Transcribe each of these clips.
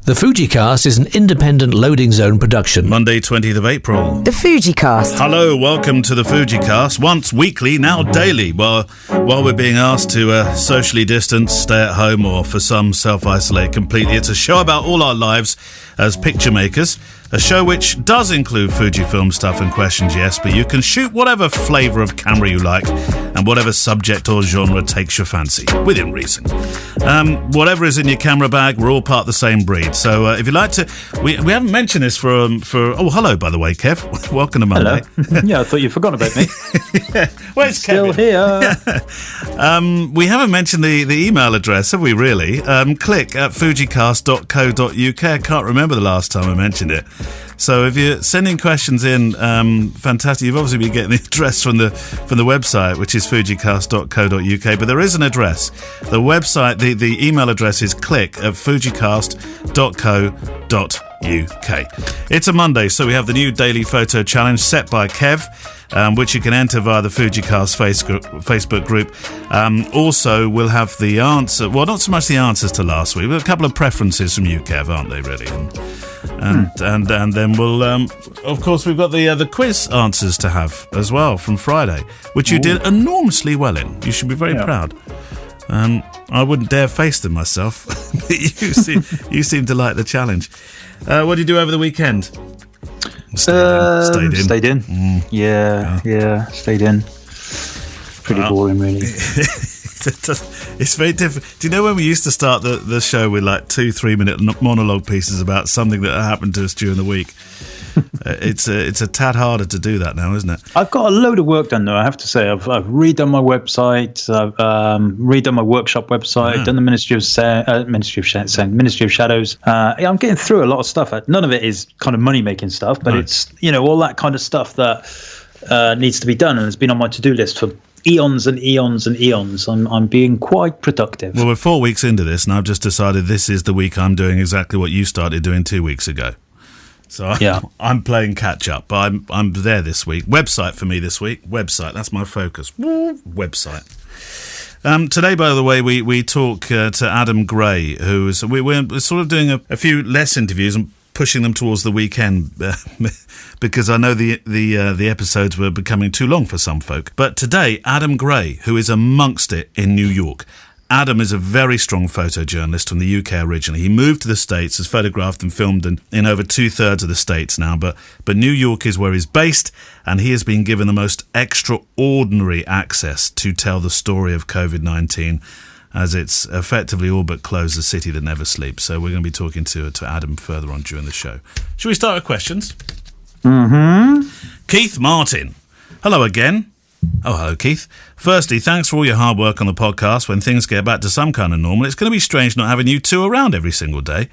The FujiCast is an independent loading zone production. Monday, 20th of April. The FujiCast. Hello, welcome to the FujiCast. Once weekly, now daily. While we're being asked to socially distance, stay at home, or for some self-isolate completely. It's a show about all our lives as picture makers. A show which does include Fujifilm stuff and questions, yes, but you can shoot whatever flavour of camera you like and whatever subject or genre takes your fancy, within reason. Whatever is in your camera bag, we're all part of the same breed. So if you'd like to... We haven't mentioned this for... Oh, hello, by the way, Kev. Welcome to Monday. Hello. Yeah, I thought you'd forgotten about me. Yeah. Where's Still Kevin? Here. We haven't mentioned the email address, have we, really? Click at fujicast.co.uk. I can't remember the last time I mentioned it. So if you're sending questions in, fantastic. You've obviously been getting the address from the website, which is fujicast.co.uk. But there is an address. The website, the email address is click at fujicast.co.uk. It's a Monday, so we have the new daily photo challenge set by Kev, which you can enter via the FujiCast Facebook group. Also, we'll have the answer. Well, not so much the answers to last week, but a couple of preferences from you, Kev, aren't they, really? And then we'll, of course, we've got the quiz answers to have as well from Friday, which you did enormously well in. You should be very proud. I wouldn't dare face them myself, but you seem to like the challenge. What did you do over the weekend? Stayed in. Yeah, stayed in. Pretty boring, really. It's very different. Do you know when we used to start the show with like 2-3 minute monologue pieces about something that happened to us during the week? It's a tad harder to do that now, isn't it? I've got a load of work done, though, I have to say. I've redone my website, I've redone my workship website, done the Ministry of Shadows. I'm getting through a lot of stuff. None of it is kind of money-making stuff, but it's, all that kind of stuff that needs to be done, and it's been on my to-do list for eons and eons and eons. I'm being quite productive. Well, we're 4 weeks into this, and I've just decided this is the week I'm doing exactly what you started doing 2 weeks ago. So I'm playing catch up, but I'm there this week. Website for me this week. Website, that's my focus. Website. Today, by the way, we talk to Adam Gray, who's we're sort of doing a few less interviews and pushing them towards the weekend because I know the episodes were becoming too long for some folk. But today, Adam Gray, who is amongst it in New York. Adam is a very strong photojournalist from the UK originally. He moved to the States, has photographed and filmed in over 2/3 of the States now, but New York is where he's based, and he has been given the most extraordinary access to tell the story of COVID-19 as it's effectively all but closed the city that never sleeps. So we're going to be talking to Adam further on during the show. Shall we start with questions? Mm-hmm. Keith Martin. Hello again. Oh, hello, Keith. Firstly, thanks for all your hard work on the podcast. When things get back to some kind of normal, it's going to be strange not having you two around every single day.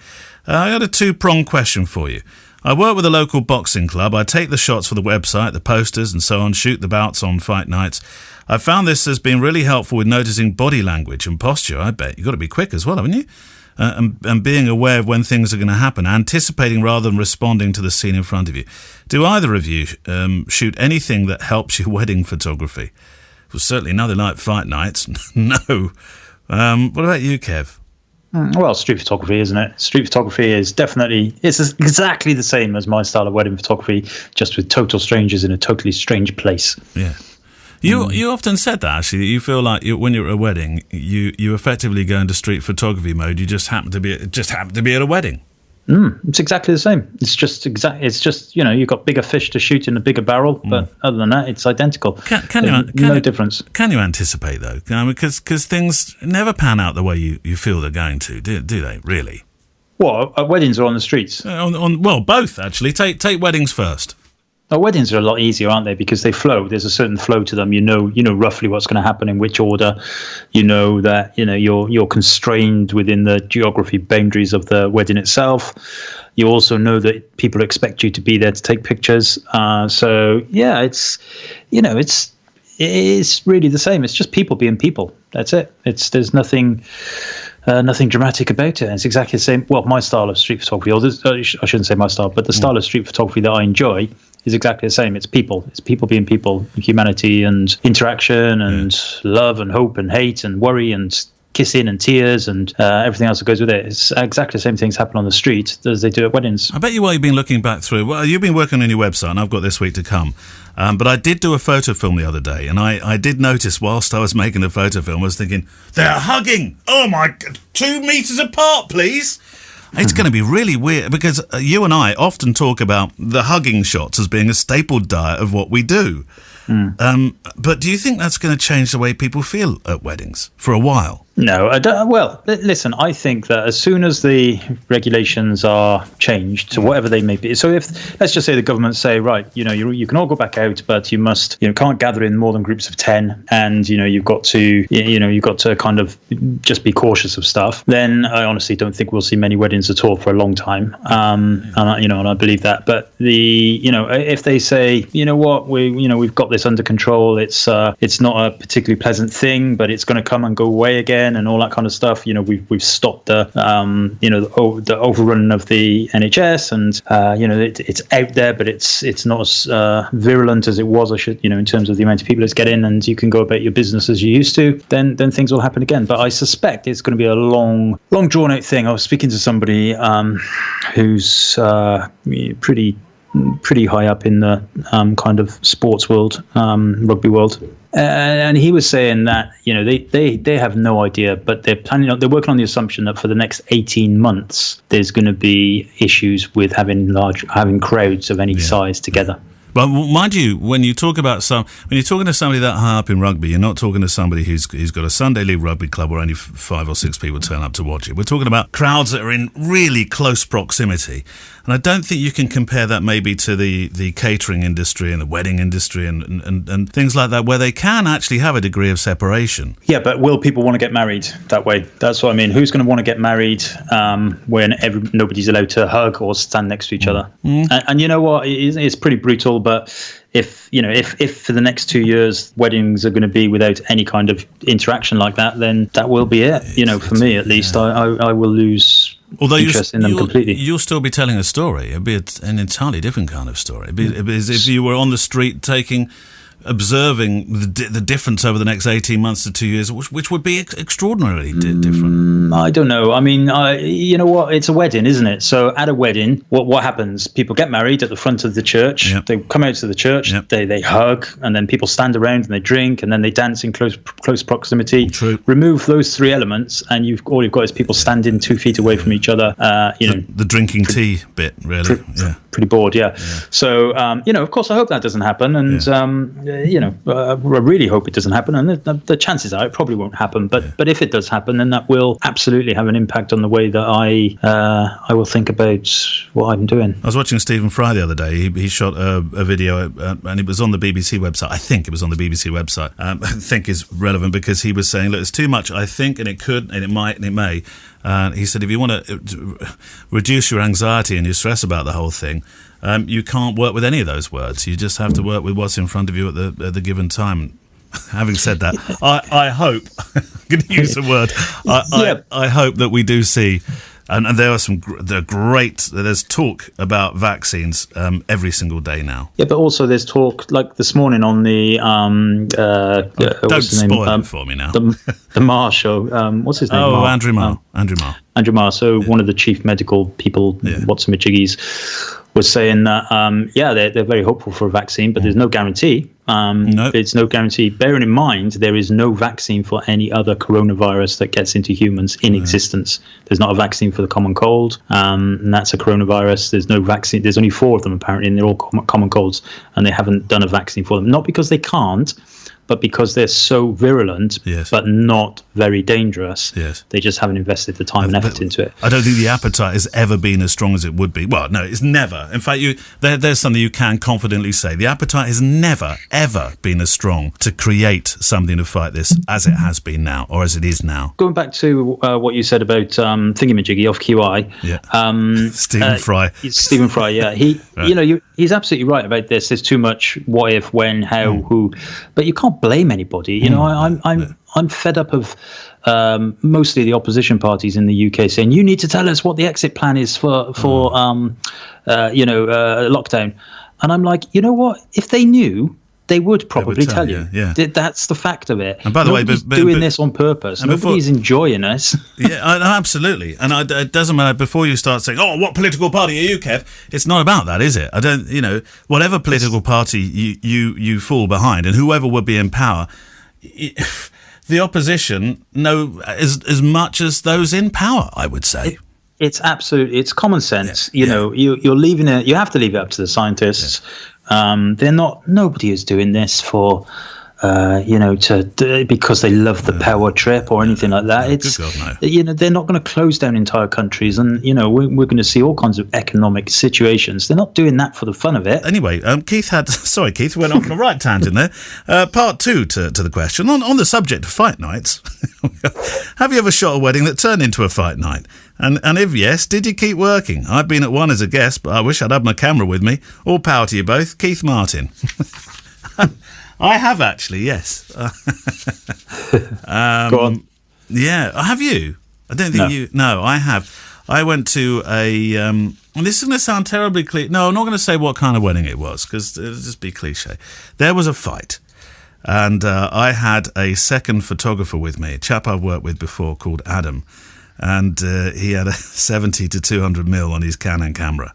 I had a two-pronged question for you. I work with a local boxing club. I take the shots for the website, the posters and so on, shoot the bouts on fight nights. I found this has been really helpful with noticing body language and posture, I bet. You've got to be quick as well, haven't you? And being aware of when things are going to happen, anticipating rather than responding to the scene in front of you. Do either of you shoot anything that helps your wedding photography? Well, certainly nothing like fight nights. No. What about you, Kev? Well, street photography, isn't it? Street photography is definitely, it's exactly the same as my style of wedding photography, just with total strangers in a totally strange place. Yeah. You often said that, actually, that you feel like when you're at a wedding, you effectively go into street photography mode. You just happen to be at a wedding. It's exactly the same. It's just you've got bigger fish to shoot in a bigger barrel, but other than that, it's identical. No difference. Can you anticipate though? Because things never pan out the way you feel they're going to, do they? Really? Well, weddings are on the streets. Well, both actually. Take weddings first. Weddings are a lot easier, aren't they? Because they flow. There's a certain flow to them. You know roughly what's going to happen in which order. You know that you're constrained within the geography boundaries of the wedding itself. You also know that people expect you to be there to take pictures. So yeah, it's really the same. It's just people being people. That's it. There's nothing dramatic about it. It's exactly the same. Well, my style of street photography, or I shouldn't say my style, but the style of street photography that I enjoy is exactly the same. It's people. It's people being people, humanity and interaction and love and hope and hate and worry and kissing and tears and everything else that goes with it. It's exactly the same things happen on the street as they do at weddings. I bet you while you've been looking back through, well, you've been working on your website, and I've got this week to come. But I did do a photo film the other day, and I did notice whilst I was making the photo film, I was thinking, they're hugging! Oh my God, 2 meters apart, please! It's going to be really weird, because you and I often talk about the hugging shots as being a staple diet of what we do. But do you think that's going to change the way people feel at weddings for a while? No, I don't. Well, listen, I think that as soon as the regulations are changed to whatever they may be, so if, let's just say the government say, right, you can all go back out, but you must, can't gather in more than groups of 10, and, you've got to kind of just be cautious of stuff, then I honestly don't think we'll see many weddings at all for a long time. And I believe that. But if they say, we've got this under control, it's not a particularly pleasant thing, but it's going to come and go away again, and all that kind of stuff. We've stopped the overrun of the NHS, and it's out there, but it's not as virulent as it was. In terms of the amount of people it's getting, and you can go about your business as you used to. Then things will happen again. But I suspect it's going to be a long drawn out thing. I was speaking to somebody who's pretty high up in the kind of sports world, rugby world. And he was saying that, they have no idea, but they're working on the assumption that for the next 18 months, there's going to be issues with having crowds of any size together. Well, mind you, when you're talking to somebody that high up in rugby, you're not talking to somebody who's got a Sunday League rugby club where only 5 or 6 people turn up to watch it. We're talking about crowds that are in really close proximity. And I don't think you can compare that maybe to the catering industry and the wedding industry and things like that, where they can actually have a degree of separation. Yeah, but will people want to get married that way? That's what I mean. Who's going to want to get married when nobody's allowed to hug or stand next to each other? And you know what? It's pretty brutal. But if for the next 2 years weddings are going to be without any kind of interaction like that, then that will be it. For me at least, I will lose interest in them completely. You'll still be telling a story. It'll be an entirely different kind of story. It'd be as if you were on the street observing the difference over the next 18 months to 2 years, which would be extraordinarily different. I don't know. I mean, you know what? It's a wedding, isn't it? So at a wedding, what happens? People get married at the front of the church. Yep. They come out to the church. Yep. They hug, and then people stand around and they drink, and then they dance in close proximity. True. Remove those 3 elements, and all you've got is people standing 2 feet away from each other. The drinking tea bit, really. Pretty bored. Yeah. So of course, I hope that doesn't happen, and I really hope it doesn't happen, and the chances are it probably won't happen. But if it does happen, then that will absolutely have an impact on the way that I will think about what I'm doing. I was watching Stephen Fry the other day. He shot a video, and it was on the BBC website. I think it was on the BBC website. I think is relevant because he was saying, look, it's too much. I think, and it could, and it might, and it may. He said, if you want to reduce your anxiety and your stress about the whole thing, you can't work with any of those words. You just have to work with what's in front of you at the given time. Having said that, I hope, I'm going to use the word, I hope that we do see, and there are there's talk about vaccines every single day now. Yeah, but also there's talk, like this morning on the... don't spoil it for me now. The Marr show. What's his name? Oh, Andrew Marr. Andrew Marr. So one of the chief medical people, Watson-Majiggies, was saying that, they're very hopeful for a vaccine, but there's no guarantee. There's no guarantee. Bearing in mind, there is no vaccine for any other coronavirus that gets into humans in existence. There's not a vaccine for the common cold, and that's a coronavirus. There's no vaccine. There's only 4 of them, apparently, and they're all common colds, and they haven't done a vaccine for them. Not because they can't, but because they're so virulent, but not very dangerous. Yes. They just haven't invested the time and effort into it. I don't think the appetite has ever been as strong as it would be. Well, no, it's never. In fact, there's something you can confidently say. The appetite has never, ever been as strong to create something to fight this as it has been now, or as it is now. Going back to what you said about Thingamajiggy off QI. Yeah. Stephen Fry. Stephen Fry, yeah. He's absolutely right about this. There's too much what if, when, how, who. But you can't blame anybody. I'm fed up of mostly the opposition parties in the UK saying you need to tell us what the exit plan is for lockdown. And I'm like, you know what? If they knew They would probably tell you. Yeah. That's the fact of it. And by the way, doing this on purpose. Nobody's enjoying this. Yeah, absolutely. And it doesn't matter before you start saying, "Oh, what political party are you, Kev?" It's not about that, is it? I don't. Whatever political party you fall behind, and whoever would be in power, the opposition know as much as those in power, I would say. It's it's common sense. Yeah. You're leaving it. You have to leave it up to the scientists. Yeah. Nobody is doing this for, because they love the power trip or anything like that. It's, good God, no. They're not going to close down entire countries, and we're going to see all kinds of economic situations. They're not doing that for the fun of it. Anyway, Keith went off on a right tangent there. Part 2 to the question on the subject of fight nights. Have you ever shot a wedding that turned into a fight night? And if yes, did you keep working? I've been at one as a guest, but I wish I'd had my camera with me. All power to you both. Keith Martin. I have actually, yes. Go on. Yeah, have you? I don't think you... No, I have. I went to a... and this is going to sound terribly cliche. No, I'm not going to say what kind of wedding it was, because it'll just be cliche. There was a fight. And I had a second photographer with me, a chap I've worked with before called Adam. And he had a 70 to 200 mil on his Canon camera,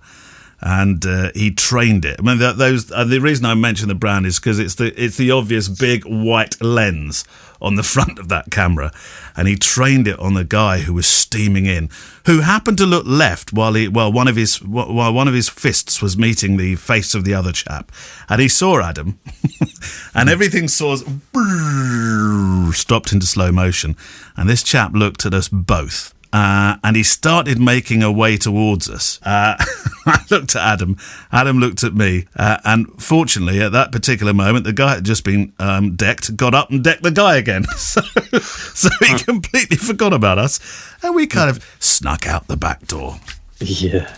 and he trained it. I mean, the reason I mention the brand is because it's the obvious big white lens on the front of that camera, and he trained it on the guy who was steaming in, who happened to look left while one of his fists was meeting the face of the other chap, and he saw Adam, and everything stopped into slow motion, and this chap looked at us both. And he started making a way towards us. I looked at Adam. Adam looked at me. And fortunately, at that particular moment, the guy had just been decked, got up and decked the guy again. So he completely forgot about us. And we kind of snuck out the back door. Yeah.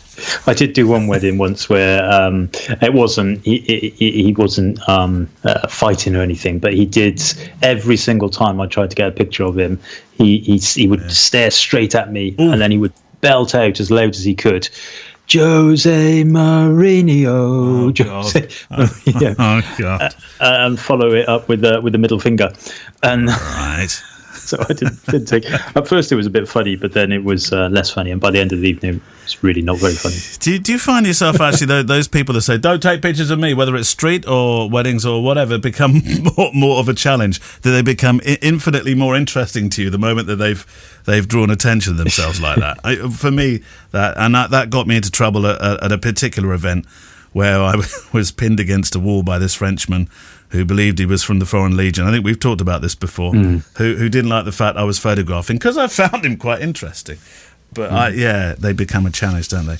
I did do one wedding once where it wasn't he wasn't fighting or anything, but he did every single time I tried to get a picture of him. He would stare straight at me. Ooh. And then he would belt out as loud as he could, Jose Mourinho. Oh God! And follow it up with the middle finger. And right. So I didn't take. At first, it was a bit funny, but then it was less funny, and by the end of the evening, it's really not very funny. Do you find yourself actually those people that say "Don't take pictures of me," whether it's street or weddings or whatever, become more of a challenge? Do they become infinitely more interesting to you the moment that they've drawn attention to themselves like that? For me, that got me into trouble at a particular event where I was pinned against a wall by this Frenchman who believed he was from the Foreign Legion. I think we've talked about this before. Who didn't like the fact I was photographing because I found him quite interesting. But they become a challenge, don't they?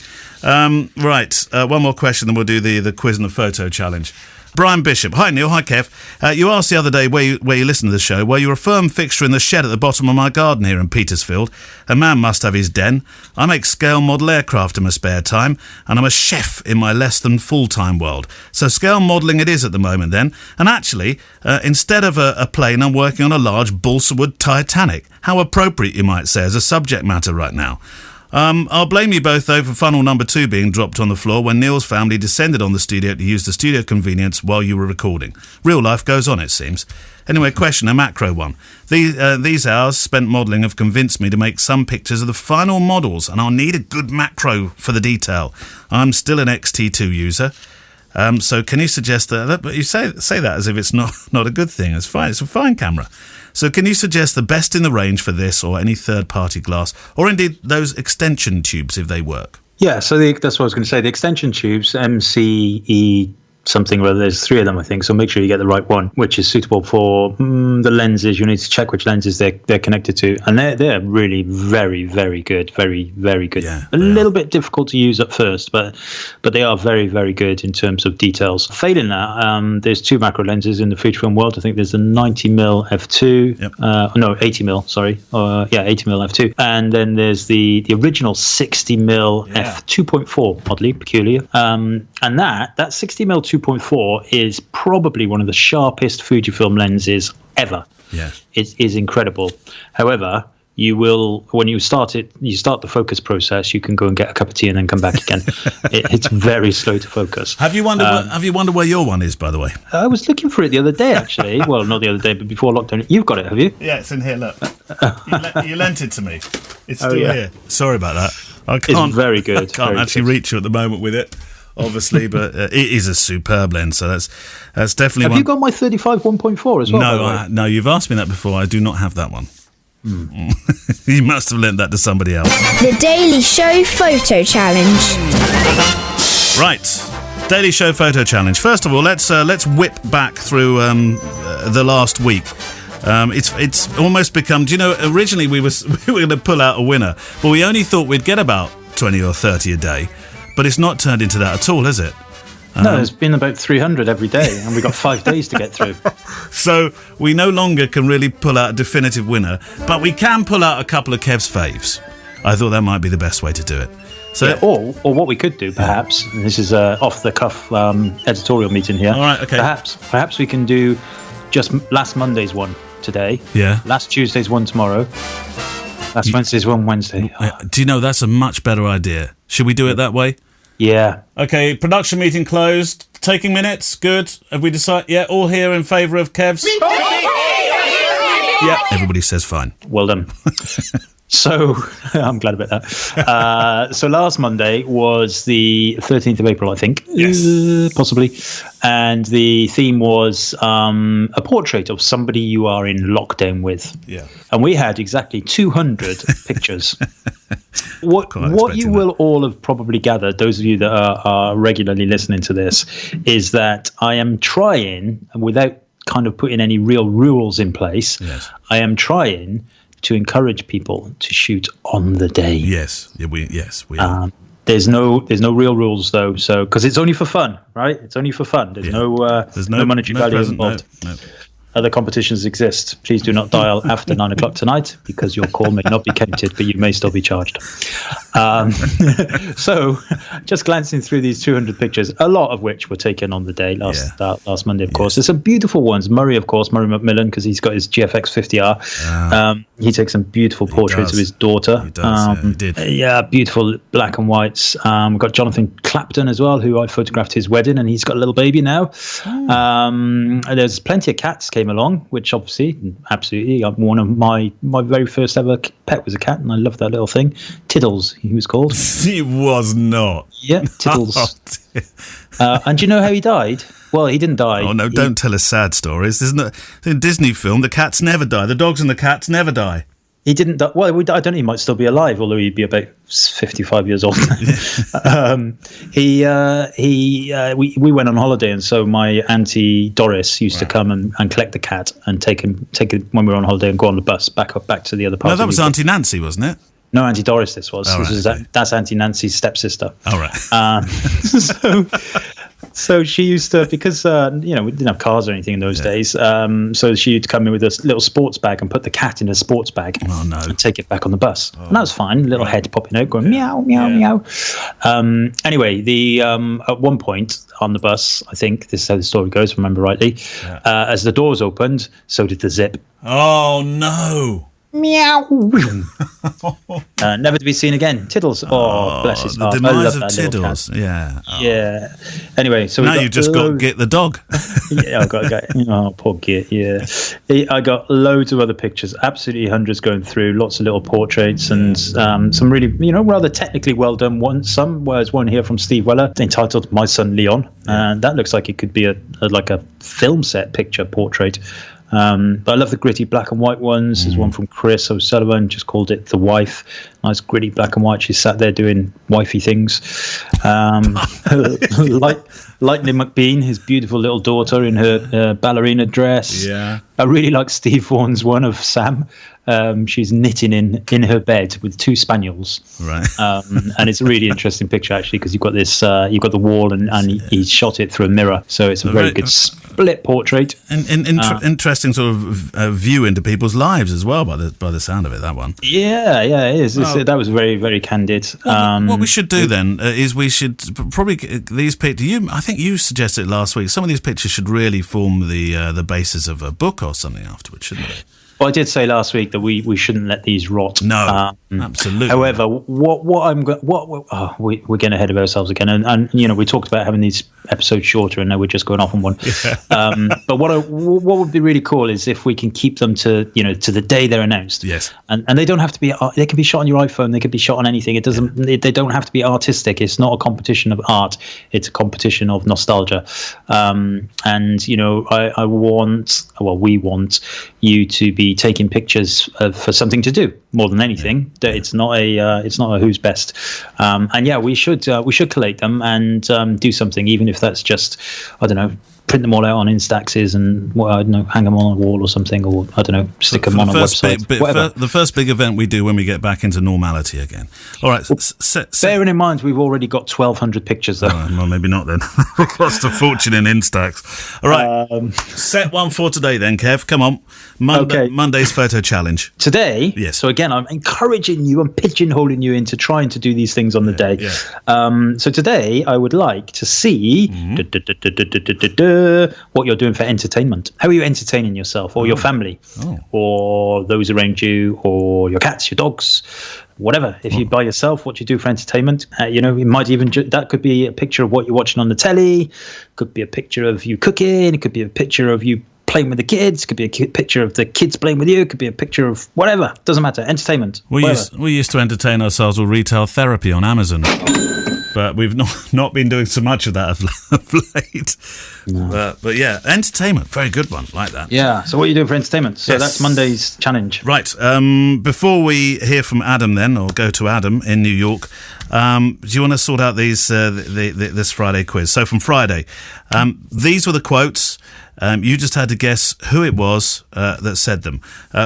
Right, one more question, then we'll do the quiz and the photo challenge. Brian Bishop. Hi, Neil. Hi, Kev. You asked the other day where you listen to the show. Well, you're a firm fixture in the shed at the bottom of my garden here in Petersfield. A man must have his den. I make scale model aircraft in my spare time, and I'm a chef in my less than full-time world. So scale modelling it is at the moment then. And actually, instead of a plane, I'm working on a large balsa wood Titanic. How appropriate, you might say, as a subject matter right now. I'll blame you both, though, for funnel number 2 being dropped on the floor when Neil's family descended on the studio to use the studio convenience while you were recording. Real life goes on, it seems. Anyway, question, a macro one. These hours spent modelling have convinced me to make some pictures of the final models, and I'll need a good macro for the detail. I'm still an XT2 user. So can you suggest that? But you say that as if it's not a good thing. It's fine. It's a fine camera. So can you suggest the best in the range for this or any third-party glass, or indeed those extension tubes if they work? Yeah, so that's what I was going to say. The extension tubes, MCE something or other, there's 3 of them, I think, so make sure you get the right one, which is suitable for the lenses. You need to check which lenses they're connected to, and they're really very, very good, very, very good. Yeah, a little bit difficult to use at first, but they are very, very good in terms of details. Failing that, there's 2 macro lenses in the Fujifilm world. I think there's a 90mm f2, 80mm, sorry, 80mm f2, and then there's the original 60mm f2.4, oddly peculiar, and that 60mm 2.4 is probably one of the sharpest Fujifilm lenses ever. Yeah, it is incredible. However, you will, when you start the focus process, you can go and get a cup of tea and then come back again. It's very slow to focus. Have you wondered where your one is, by the way? I was looking for it the other day, actually. Well, not the other day, but before lockdown. You've got it, have you? Yeah, it's in here. Look, you lent it to me. It's still here. Sorry about that. It's very good. I can't actually reach you at the moment with it, obviously, but it is a superb lens. So that's definitely. Have you got my 35 1.4 as well? No, you've asked me that before. I do not have that one. You must have lent that to somebody else. The Daily Show Photo Challenge. Right, Daily Show Photo Challenge. First of all, let's whip back through the last week. It's almost become. Do you know? Originally we were going to pull out a winner, but we only thought we'd get about 20 or 30 a day. But it's not turned into that at all, has it? No, there's been about 300 every day, and we've got 5 days to get through. So we no longer can really pull out a definitive winner, but we can pull out a couple of Kev's faves. I thought that might be the best way to do it. So, yeah, or what we could do, perhaps, and this is off-the-cuff editorial meeting here. All right, okay. Perhaps we can do just last Monday's one today. Yeah. Last Tuesday's one tomorrow. Last Wednesday's one Wednesday. Do you know, that's a much better idea. Should we do it that way? Yeah. Okay, production meeting closed. Taking minutes. Good. Have we decided? Yeah, all here in favour of Kev's? Yeah, everybody says fine. Well done. So, I'm glad about that. So last Monday was the 13th of April, I think. Yes. Possibly. And the theme was a portrait of somebody you are in lockdown with. Yeah. And we had exactly 200 pictures. What you will all have probably gathered, those of you that are regularly listening to this, is that I am trying, without kind of putting any real rules in place, I am trying to encourage people to shoot on the day. Yes, we are. There's no real rules though, so because it's only for fun, right? It's only for fun. There's no monetary value involved. No. Other competitions exist. Please do not dial after 9 o'clock tonight because your call may not be counted, but you may still be charged. So, just glancing through these 200 pictures, a lot of which were taken on the day last Monday, of course. There's some beautiful ones. Murray, of course, Murray Macmillan, because he's got his GFX 50R. He takes some beautiful portraits of his daughter. He does, he did. Yeah, beautiful black and whites. We've got Jonathan Clapton as well, who I photographed his wedding, and he's got a little baby now. There's plenty of cats came along, which obviously, absolutely, one of my very first ever pet was a cat, and I loved that little thing. Tiddles, he was called. He was not. Yeah, Tiddles. And do you know how he died? Well, he didn't die. Oh no! Don't tell us sad stories. Isn't it? In a Disney film, the cats never die. The dogs and the cats never die. He didn't die. Well, I don't know. He might still be alive, although he'd be about 55 years old. We went on holiday, and so my auntie Doris used to come and collect the cat and take him when we were on holiday and go on the bus back to the other part. No, that was Auntie Nancy, wasn't it? No, Auntie Doris. This was. Oh, right, that's Auntie Nancy's stepsister. All right. So she used to, because we didn't have cars or anything in those days. So she'd come in with a little sports bag and put the cat in a sports bag. Oh no! And take it back on the bus, and that was fine. Little head popping out, going meow meow meow. Anyway, at one point on the bus, I think this is how the story goes, if I remember rightly. As the doors opened, so did the zip. Oh no! Meow. Never to be seen again. Tiddles. Oh, bless his heart. The demise of Tiddles. Yeah. Oh. Yeah. Anyway, so now you just got Git the dog. Yeah, I got. Oh, poor Git. Yeah. I got loads of other pictures. Absolutely hundreds going through. Lots of little portraits and some really, rather technically well done ones. There's one here from Steve Weller entitled "My Son Leon," and that looks like it could be a film set picture portrait. But I love the gritty black and white ones. There's one from Chris O'Sullivan, just called it The Wife. Nice gritty black and white. She's sat there doing wifey things. Lightning McBean, his beautiful little daughter in her ballerina dress. Yeah. I really like Steve Vaughan's one of Sam. She's knitting in her bed with 2 spaniels. Right. And it's a really interesting picture, actually, because you've got the wall and he shot it through a mirror. So it's a very good split portrait. And interesting sort of view into people's lives as well, by the sound of it, that one. Yeah, it is. That was very, very candid. What we should do then is we should probably these pictures. I think you suggested last week. Some of these pictures should really form the basis of a book or something afterwards, shouldn't they? Well, I did say last week that we shouldn't let these rot. No, absolutely. However, we're getting ahead of ourselves again, and we talked about having these episodes shorter, and now we're just going off on one. Yeah. But what would be really cool is if we can keep them to the day they're announced. Yes. And they don't have to be. They can be shot on your iPhone. They can be shot on anything. It doesn't. They don't have to be artistic. It's not a competition of art. It's a competition of nostalgia. We want you to be taking pictures for something to do more than anything. Yeah. It's not a who's best. We should collate them and do something, even if that's just, I don't know, print them all out on Instaxes and hang them on a wall or something, or I don't know, stick them on a website. The first big event we do when we get back into normality again. All right. Bearing in mind we've already got 1,200 pictures though. Well, maybe not then. We've cost a fortune in Instax. All right. Set one for today then, Kev. Come on. Monday's photo challenge. Today? Yes. So again, I'm encouraging you, I'm pigeonholing you into trying to do these things on the day. Yeah. So today I would like to see what you're doing for entertainment. How are you entertaining yourself or your family or those around you or your cats, your dogs, whatever. If you're by yourself, what you do for entertainment. It might even that could be a picture of what you're watching on the telly, could be a picture of you cooking, it could be a picture of you playing with the kids, it could be a picture of the kids playing with you, it could be a picture of whatever, doesn't matter, entertainment. We used to entertain ourselves with retail therapy on Amazon. But we've not been doing so much of that of late. No. But yeah, entertainment, very good one, like that. Yeah, so what are you doing for entertainment? So that's Monday's challenge. Right, before we hear from Adam then, or go to Adam in New York, do you want to sort out these this Friday quiz? So from Friday, these were the quotes. You just had to guess who it was that said them.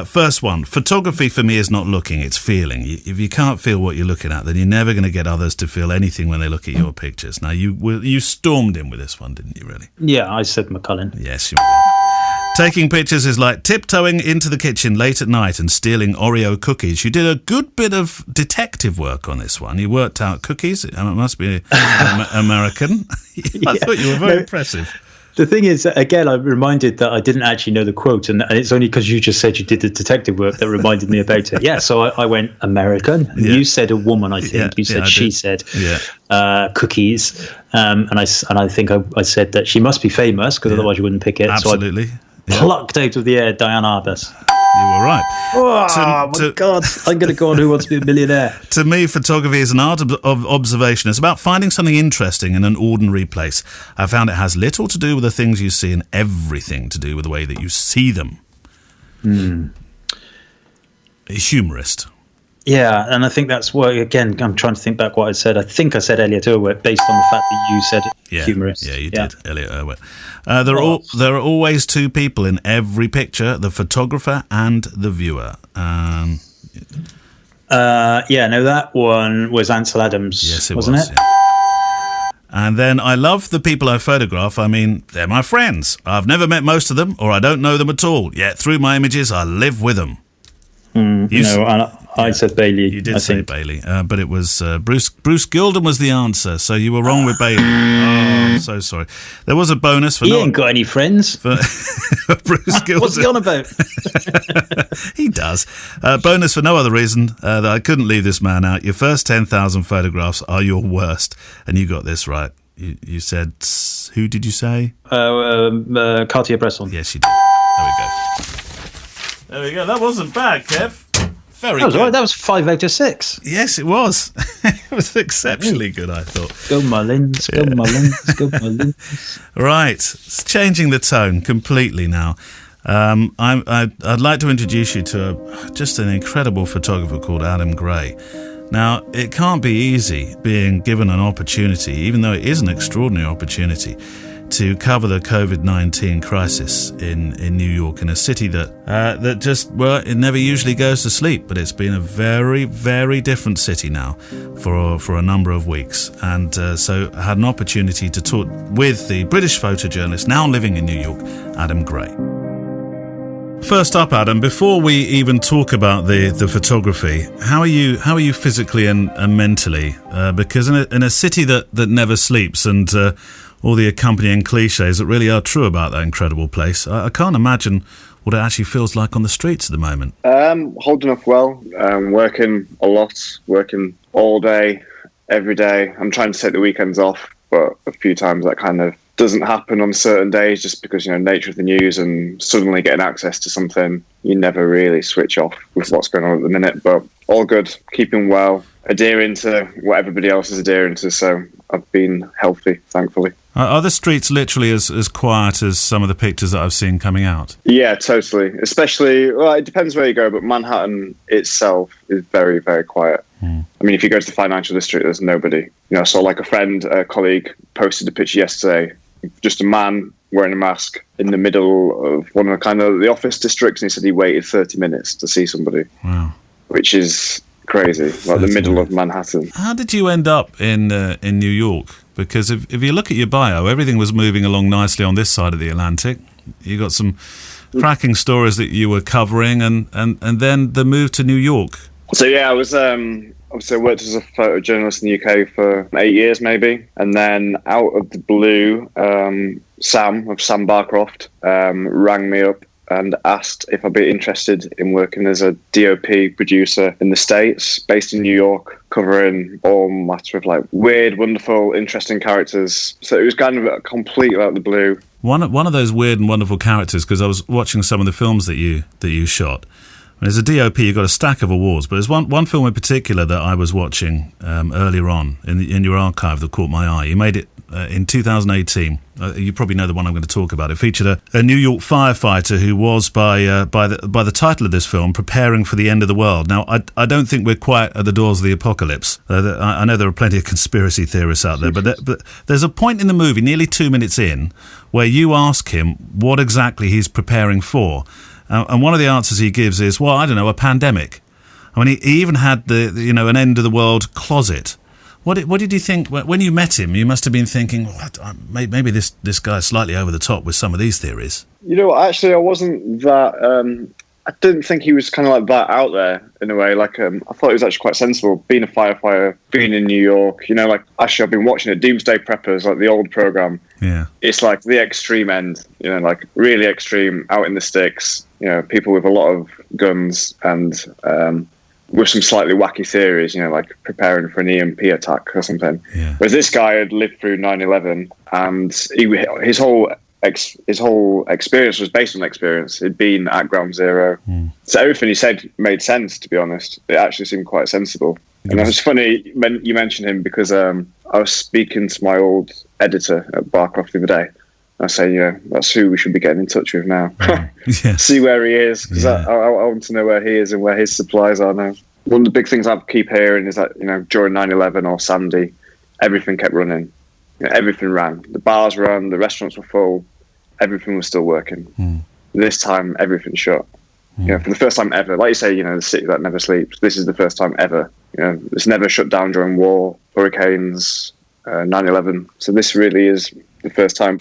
First one, photography for me is not looking, it's feeling. If you can't feel what you're looking at, then you're never going to get others to feel anything when they look at your pictures. Now, you stormed in with this one, didn't you, really? Yeah, I said McCullin. Yes, you were. Taking pictures is like tiptoeing into the kitchen late at night and stealing Oreo cookies. You did a good bit of detective work on this one. You worked out cookies. It must be American. I thought you were very impressive. The thing is, again, I'm reminded that I didn't actually know the quote, and it's only because you just said you did the detective work that reminded me about it. Yeah, so I went American. Yeah. You said a woman, I think. Yeah, you said she said cookies, and I think I said that she must be famous because otherwise you wouldn't pick it. Absolutely. So I plucked out of the air Diane Arbus. You were right. Oh, my God. I'm going to go on Who Wants to Be a Millionaire. To me, photography is an art of observation. It's about finding something interesting in an ordinary place. I found it has little to do with the things you see and everything to do with the way that you see them. A humorist. Yeah, and I think that's what, again, I'm trying to think back what I said. I think I said Elliot Erwitt based on the fact that you said humorist. Yeah, you did, Elliot Erwitt. There are always two people in every picture, the photographer and the viewer. That one was Ansel Adams, yes, wasn't it? Yeah. And then I love the people I photograph. I mean, they're my friends. I've never met most of them, or I don't know them at all. Yet through my images, I live with them. I said Bailey. You did say Bailey, but it was Bruce Gilden was the answer, so you were wrong with Bailey. Oh, I'm so sorry. There was a bonus for... He ain't got any friends. For Bruce Gilden. What's he on about? He does. Bonus for no other reason that I couldn't leave this man out. Your first 10,000 photographs are your worst, and you got this right. You said... Who did you say? Cartier-Bresson. Yes, you did. There we go. There we go. That wasn't bad, Kev. Very good. Right. That was 5 out of 6. Yes, it was. It was exceptionally good, I thought. Go Mullins, go Mullins, go Mullins. Right. It's changing the tone completely now. I'd like to introduce you to just an incredible photographer called Adam Gray. Now, it can't be easy being given an opportunity, even though it is an extraordinary opportunity, to cover the COVID-19 crisis in New York, in a city that just, well, it never usually goes to sleep, but it's been a very, very different city now for a number of weeks. And so I had an opportunity to talk with the British photojournalist, now living in New York, Adam Gray. First up, Adam, before we even talk about the photography, how are you physically and mentally? Because in a city that never sleeps, and all the accompanying cliches that really are true about that incredible place, I can't imagine what what it actually feels like on the streets at the moment. Holding up well. Working a lot, working all day, every day. I'm trying to take the weekends off, but a few times that kind of doesn't happen on certain days just because, nature of the news and suddenly getting access to something, you never really switch off with what's going on at the minute. But all good, keeping well, adhering to what everybody else is adhering to. So I've been healthy, thankfully. Are the streets literally as quiet as some of the pictures that I've seen coming out? Yeah, totally. Especially, well, it depends where you go, but Manhattan itself is very, very quiet. I mean, if you go to the financial district, there's nobody. I saw a colleague posted a picture yesterday, just a man wearing a mask in the middle of one of the office districts, and he said he waited 30 minutes to see somebody. Wow. Which is crazy, like the middle of Manhattan. How did you end up in New York? Because if you look at your bio, everything was moving along nicely on this side of the Atlantic. You got some cracking stories that you were covering, and then the move to New York. So yeah, I was obviously I worked as a photojournalist in the UK for 8 years maybe, and then out of the blue, Sam Barcroft rang me up and asked if I'd be interested in working as a DOP producer in the States, based in New York, covering all matter of weird, wonderful, interesting characters. So it was kind of completely out of the blue. One of those weird and wonderful characters, because I was watching some of the films that you shot. And as a DOP, you've got a stack of awards, but there's one film in particular that I was watching earlier on in your archive that caught my eye. You made it in 2018. You probably know the one I'm going to talk about. It featured a New York firefighter who was, by the title of this film, preparing for the end of the world. Now, I don't think we're quite at the doors of the apocalypse. I know there are plenty of conspiracy theorists out there, but there's a point in the movie, nearly 2 minutes in, where you ask him what exactly he's preparing for. And one of the answers he gives is, well, I don't know, a pandemic. I mean, he even had an end of the world closet. What did you think when you met him? You must have been thinking, maybe this guy's slightly over the top with some of these theories. Actually, I wasn't that. I didn't think he was kind of that out there in a way. I thought he was actually quite sensible, being a firefighter, being in New York. Actually, I've been watching it. Doomsday Preppers, the old program. Yeah, it's the extreme end. Really extreme, out in the sticks. People with a lot of guns and with some slightly wacky theories, preparing for an EMP attack or something. Yeah. Whereas this guy had lived through 9/11, and his whole experience was based on experience. He'd been at Ground Zero. So everything he said made sense, to be honest. It actually seemed quite sensible. And it was funny you mentioned him because I was speaking to my old editor at Barcroft the other day. I say, that's who we should be getting in touch with now. Yeah. See where he is, because I want to know where he is and where his supplies are now. One of the big things I keep hearing is that, during 9/11 or Sandy, everything kept running. Everything ran. The bars ran, the restaurants were full, everything was still working. This time, everything shut. For the first time ever, like you say, the city that never sleeps, this is the first time ever. It's never shut down during war, hurricanes, 9/11. So this really is the first time.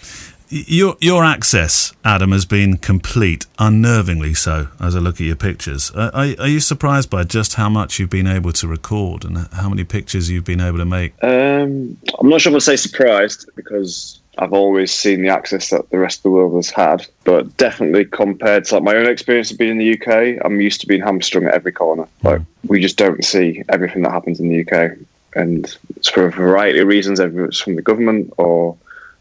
Your access, Adam, has been complete, unnervingly so, as I look at your pictures. Are you surprised by just how much you've been able to record and how many pictures you've been able to make? I'm not sure if I'd say surprised, because I've always seen the access that the rest of the world has had. But definitely compared to my own experience of being in the UK, I'm used to being hamstrung at every corner. We just don't see everything that happens in the UK. And it's for a variety of reasons, whether it's from the government or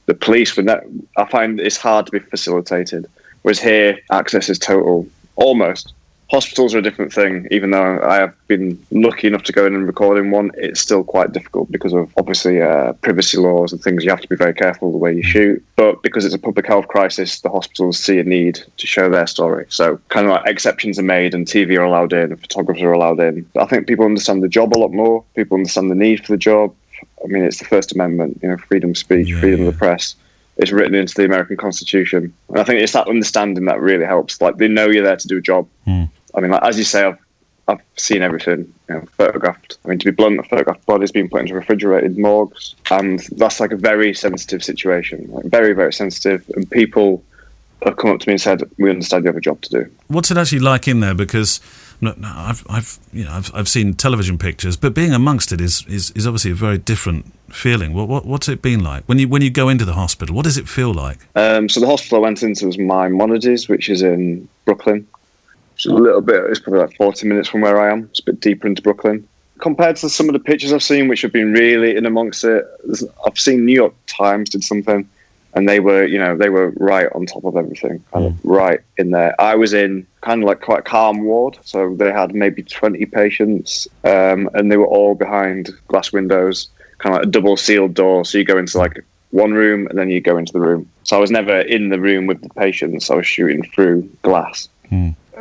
the police. I find it's hard to be facilitated. Whereas here, access is total, almost. Hospitals are a different thing. Even though I have been lucky enough to go in and record in one, it's still quite difficult because of, obviously, privacy laws and things. You have to be very careful the way you shoot. But because it's a public health crisis, the hospitals see a need to show their story. So kind of exceptions are made and TV are allowed in and photographers are allowed in. I think people understand the job a lot more. People understand the need for the job. I mean, it's the First Amendment, freedom of speech, freedom of the press. It's written into the American Constitution. And I think it's that understanding that really helps. They know you're there to do a job. I mean, as you say, I've seen everything, photographed. I mean, to be blunt, I've photographed bodies being put into refrigerated morgues. And that's a very sensitive situation, very, very sensitive. And people have come up to me and said, we understand you have a job to do. What's it actually like in there? Because No, I've seen television pictures, but being amongst it is obviously a very different feeling. What's it been like when you go into the hospital? What does it feel like? So the hospital I went into was Maimonides, which is in Brooklyn. It's a little bit. It's probably like 40 minutes from where I am. It's a bit deeper into Brooklyn. Compared to some of the pictures I've seen, which have been really in amongst it, I've seen New York Times did something, and they were right on top of everything, kind of right in there. I was in kind of like quite a calm ward, so they had maybe 20 patients, and they were all behind glass windows, kind of like a double sealed door. So you go into like one room, and then you go into the room. So I was never in the room with the patients. I was shooting through glass.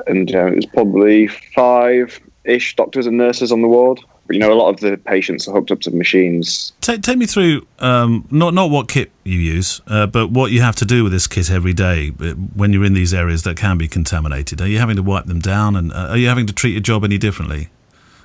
And it was probably 5-ish doctors and nurses on the ward. But, a lot of the patients are hooked up to machines. Take me through not what kit you use, but what you have to do with this kit every day when you're in these areas that can be contaminated. Are you having to wipe them down, and are you having to treat your job any differently?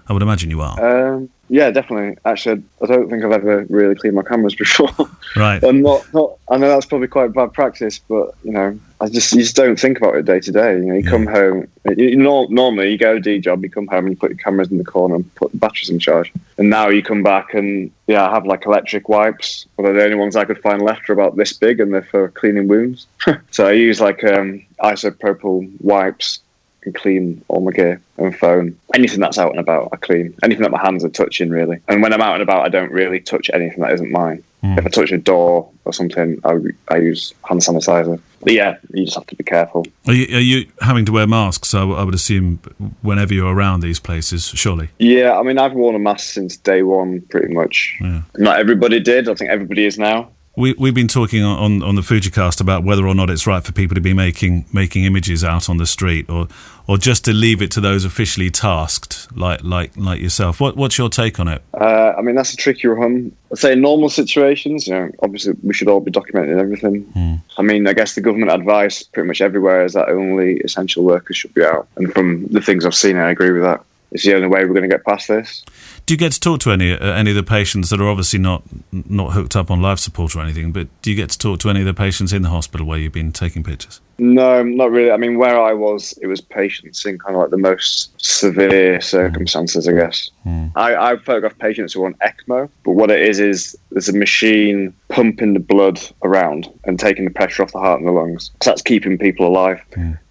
I would imagine you are. Yeah, definitely. Actually, I don't think I've ever really cleaned my cameras before. Right. I'm not. I know that's probably quite bad practice, but you just don't think about it day to day. You come home. Normally, you go do your job, you come home and you put your cameras in the corner and put the batteries in charge. And now you come back and I have like electric wipes. Although the only ones I could find left are about this big, and they're for cleaning wounds. So I use like isopropyl wipes and clean all my gear and phone. Anything that's out and about, I clean. Anything that my hands are touching, really. And when I'm out and about, I don't really touch anything that isn't mine. If I touch a door or something, I use hand sanitizer. But yeah, you just have to be careful. Are you having to wear masks? I would assume whenever you're around these places, surely. Yeah, I mean, I've worn a mask since day one, pretty much. Yeah. Not everybody did. I think everybody is now. We've been talking on the FujiCast about whether or not it's right for people to be making images out on the street, or just to leave it to those officially tasked, like yourself. What's your take on it? I mean, that's a tricky one. I'd say in normal situations, obviously we should all be documenting everything. I mean, I guess the government advice pretty much everywhere is that only essential workers should be out. And from the things I've seen, I agree with that. It's the only way we're going to get past this. Do you get to talk to any of the patients that are obviously not hooked up on life support or anything, but do you get to talk to any of the patients in the hospital where you've been taking pictures? No, not really. I mean, where I was, it was patients in kind of like the most severe circumstances, I guess. I photographed patients who are on ECMO, but what it is there's a machine pumping the blood around and taking the pressure off the heart and the lungs. So that's keeping people alive.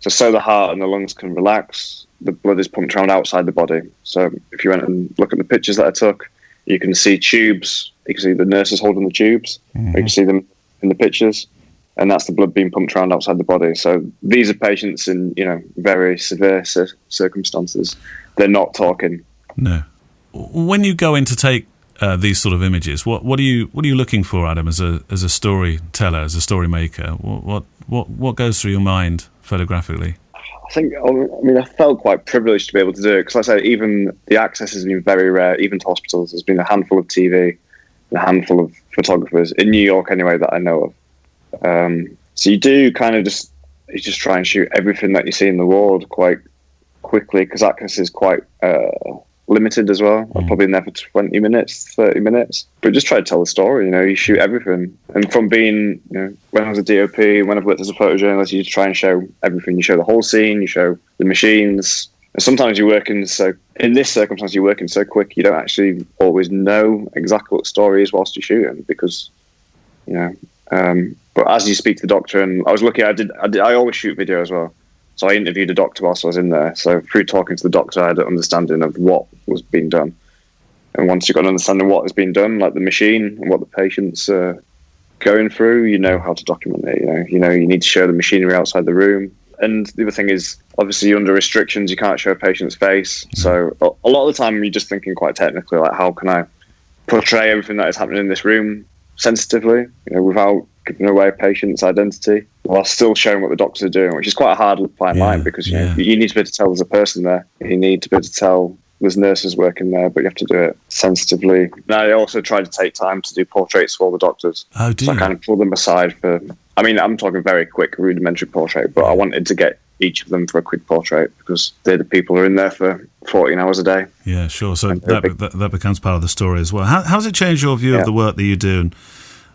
So the heart and the lungs can relax. The blood is pumped around outside the body. So if you went and look at the pictures that I took, you can see tubes. You can see the nurses holding the tubes. You can see them in the pictures. And that's the blood being pumped around outside the body. So these are patients in, very severe circumstances. They're not talking. No. When you go in to take these sort of images, what are you looking for, Adam, as a storyteller, as a story maker? What goes through your mind photographically? I felt quite privileged to be able to do it because, like I say, even the access has been very rare, even to hospitals. There's been a handful of TV and a handful of photographers in New York anyway that I know of. So you do kind of just try and shoot everything that you see in the ward quite quickly because access is quite limited as well. I'm probably in there for 20 minutes, 30 minutes. But just try to tell the story, you shoot everything. And from being, when I was a DOP, when I've worked as a photojournalist, you just try and show everything. You show the whole scene, you show the machines. And sometimes in this circumstance, you're working so quick, you don't actually always know exactly what the story is whilst you're shooting because, but as you speak to the doctor, and I was lucky, I always shoot video as well. So I interviewed a doctor whilst I was in there. So through talking to the doctor, I had an understanding of what was being done. And once you've got an understanding of what has been done, like the machine and what the patient's going through, you know how to document it. You need to show the machinery outside the room. And the other thing is, obviously, you're under restrictions. You can't show a patient's face. So a lot of the time, you're just thinking quite technically, like, how can I portray everything that is happening in this room sensitively, without giving away a patient's identity, while still showing what the doctors are doing, which is quite a hard fine line because you need to be able to tell there's a person there. You need to be able to tell there's nurses working there, but you have to do it sensitively. And I also try to take time to do portraits for all the doctors. Oh, do so you? I kind of pull them aside I'm talking very quick, rudimentary portrait, but I wanted to get each of them for a quick portrait because they're the people who are in there for 14 hours a day. Yeah, sure. So that becomes part of the story as well. How's it changed your view of the work that you do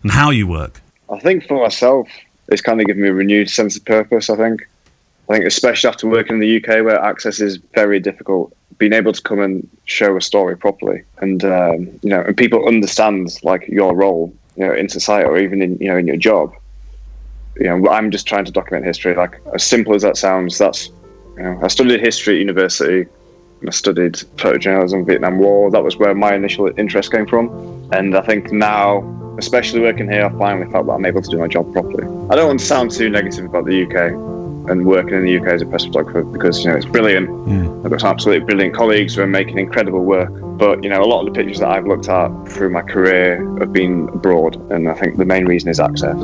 and how you work? I think for myself, it's kind of given me a renewed sense of purpose, I think. I think especially after working in the UK where access is very difficult, being able to come and show a story properly and, and people understand like your role, in society or even in your job. I'm just trying to document history. Like as simple as that sounds, that's, I studied history at university. I studied photojournalism, Vietnam War. That was where my initial interest came from. And I think now, especially working here, I finally felt that I'm able to do my job properly. I don't want to sound too negative about the UK and working in the UK as a press photographer because, it's brilliant. I've got some absolutely brilliant colleagues who are making incredible work. But, a lot of the pictures that I've looked at through my career have been abroad. And I think the main reason is access.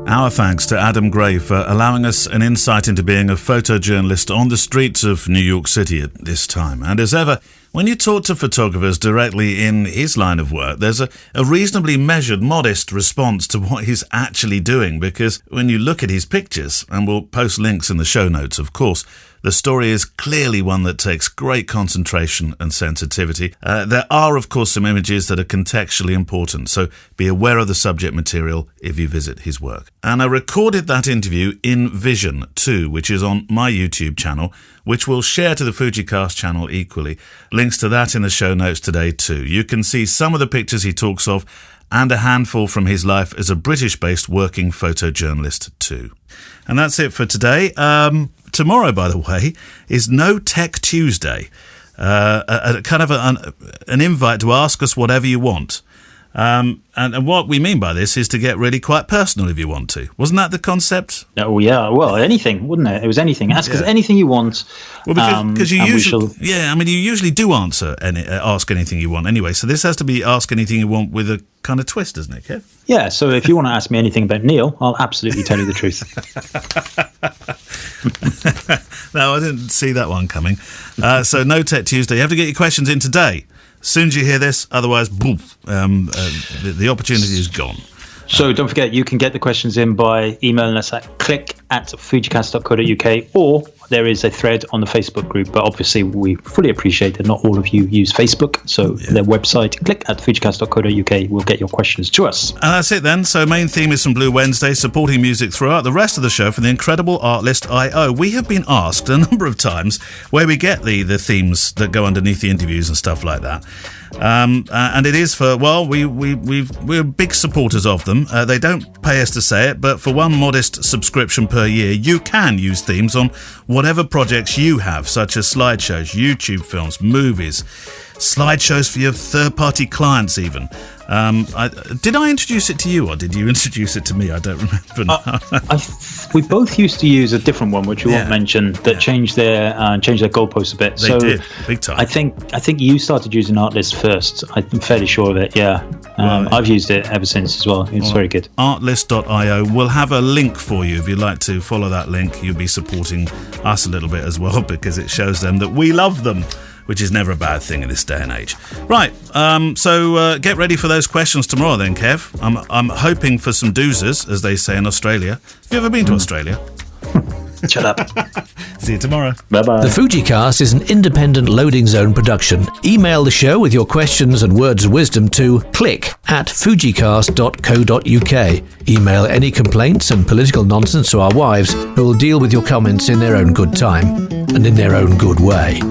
Our thanks to Adam Gray for allowing us an insight into being a photojournalist on the streets of New York City at this time. And as ever, when you talk to photographers directly in his line of work, there's a reasonably measured, modest response to what he's actually doing, because when you look at his pictures, and we'll post links in the show notes, of course, the story is clearly one that takes great concentration and sensitivity. There are, of course, some images that are contextually important, so be aware of the subject material if you visit his work. And I recorded that interview in Vision 2, which is on my YouTube channel, which we'll share to the FujiCast channel equally. Links to that in the show notes today too. You can see some of the pictures he talks of and a handful from his life as a British-based working photojournalist too. And that's it for today. Tomorrow, by the way, is No Tech Tuesday, a kind of an invite to ask us whatever you want. And what we mean by this is to get really quite personal if you want to. Wasn't that the concept? Oh, yeah. Well, anything, wouldn't it? It was anything. Ask us anything you want. Well, because you usually... you usually do ask anything you want anyway. So this has to be ask anything you want with a kind of twist, doesn't it, Kev? Yeah, so if you want to ask me anything about Neil, I'll absolutely tell you the truth. No, I didn't see that one coming. So No Tech Tuesday. You have to get your questions in today. As soon as you hear this, otherwise, boom, the opportunity is gone. So don't forget, you can get the questions in by emailing us at click@fujicast.co.uk, or there is a thread on the Facebook group. But obviously, we fully appreciate that not all of you use Facebook. So their website, click@fujicast.co.uk, will get your questions to us. And that's it then. So main theme is from Blue Wednesday, supporting music throughout the rest of the show from the incredible art list I.O. We have been asked a number of times where we get the themes that go underneath the interviews and stuff like that. And it is for, we're big supporters of them. They don't pay us to say it, but for one modest subscription per year, you can use themes on whatever projects you have, such as slideshows, YouTube films, movies, slideshows for your third-party clients even. Did I introduce it to you, or did you introduce it to me? I don't remember now. We both used to use a different one, which we won't mention, that changed their goalposts a bit. They did, big time. I think you started using Artlist first. I'm fairly sure of it, yeah. I've used it ever since as well. It's very good. Artlist.io. We'll have a link for you. If you'd like to follow that link, you'll be supporting us a little bit as well, because it shows them that we love them, which is never a bad thing in this day and age. Right, so get ready for those questions tomorrow then, Kev. I'm hoping for some doozers, as they say in Australia. Have you ever been to Australia? Shut up. See you tomorrow. Bye-bye. The FujiCast is an independent loading zone production. Email the show with your questions and words of wisdom to click@fujicast.co.uk. Email any complaints and political nonsense to our wives, who will deal with your comments in their own good time and in their own good way.